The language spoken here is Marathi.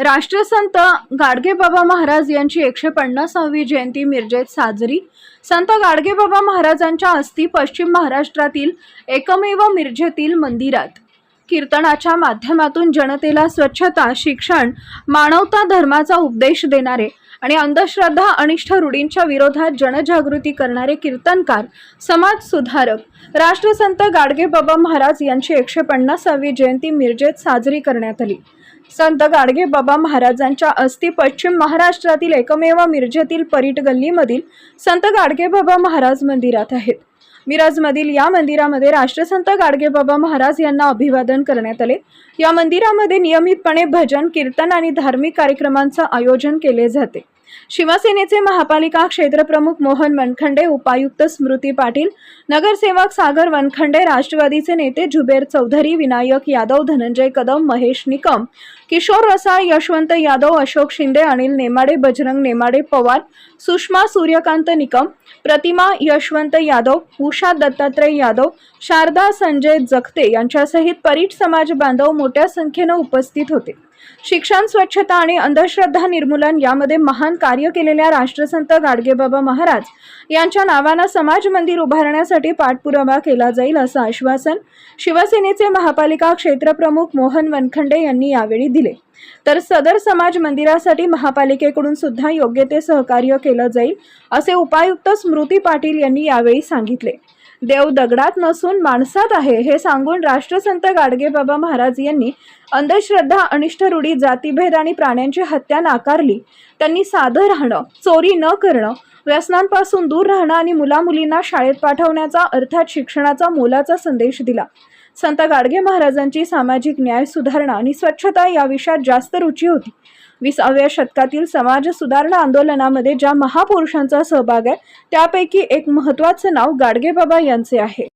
राष्ट्रसंत गाडगेबाबा महाराज यांची 150वी जयंती मिरजेत साजरी। संत गाडगेबाबा महाराजांच्या अस्थी पश्चिम महाराष्ट्रातील एकमेव मिरजेतील मंदिरात कीर्तनाच्या माध्यमातून जनतेला स्वच्छता, शिक्षण, मानवता, धर्माचा उपदेश देणारे आणि अंधश्रद्धा अनिष्ट रूढींच्या विरोधात जनजागृती करणारे कीर्तनकार, समाज सुधारक राष्ट्रसंत गाडगेबाबा महाराज यांची 150वी जयंती मिरजेत साजरी करण्यात आली। संत गाडगेबाबा महाराजांच्या अस्थी पश्चिम महाराष्ट्रातील एकमेव मिरजेतील परीट गल्लीमधील संत गाडगेबाबा महाराज मंदिरात आहेत। मिरजमधील या मंदिरामध्ये राष्ट्रसंत गाडगेबाबा महाराज यांना अभिवादन करण्यात आले। या मंदिरामध्ये नियमितपणे भजन, कीर्तन आणि धार्मिक कार्यक्रमांचे आयोजन केले जाते। शिवसेनेचे महापालिका क्षेत्रप्रमुख मोहन वनखंडे, उपायुक्त स्मृती पाटील, नगरसेवक सागर वनखंडे, राष्ट्रवादीचे नेते जुबेर चौधरी, विनायक यादव, धनंजय कदम, महेश निकम, किशोर रसाळ, यशवंत यादव, अशोक शिंदे, अनिल नेमाडे, बजरंग नेमाडे पवार, सुषमा सूर्यकांत निकम, प्रतिमा यशवंत यादव, उषा दत्तात्रय यादव, शारदा संजय जगते यांच्यासहित परीट समाज बांधव मोठ्या संख्येने उपस्थित होते। शिक्षण, स्वच्छता आणि अंधश्रद्धा निर्मूलन यामध्ये महान कार्य केलेल्या राष्ट्रसंत गाडगेबाबा महाराज यांच्या नावाने समाज मंदिर उभारण्यासाठी पाठपुरावा केला जाईल असं आश्वासन शिवसेनेचे महापालिका क्षेत्रप्रमुख मोहन वनखंडे यांनी यावेळी दिले। तर सदर समाज मंदिरासाठी महापालिकेकडून सुद्धा योग्य ते सहकार्य केलं जाईल असे उपायुक्त स्मृती पाटील यांनी यावेळी सांगितले। देव दगडात नसून माणसात आहे हे सांगून राष्ट्रसंत गाडगेबाबा महाराज यांनी अंधश्रद्धा, अनिष्ट रूढी, जातीभेद आणि प्राण्यांची हत्या नाकारली। त्यांनी साधं राहणं, चोरी न करणं, व्यसनांपासून दूर राहणं आणि मुलामुलींना शाळेत पाठवण्याचा अर्थात शिक्षणाचा मोलाचा संदेश दिला। संत गाडगे महाराजांची सामाजिक न्याय, सुधारणा आणि स्वच्छता या विषयात जास्त रुची होती। 20व्या शतकातील समाज सुधारणा आंदोलनामध्ये ज्या महापुरुषांचा सहभाग आहे त्यापैकी एक महत्त्वाचं नाव गाडगेबाबा यांचे आहे।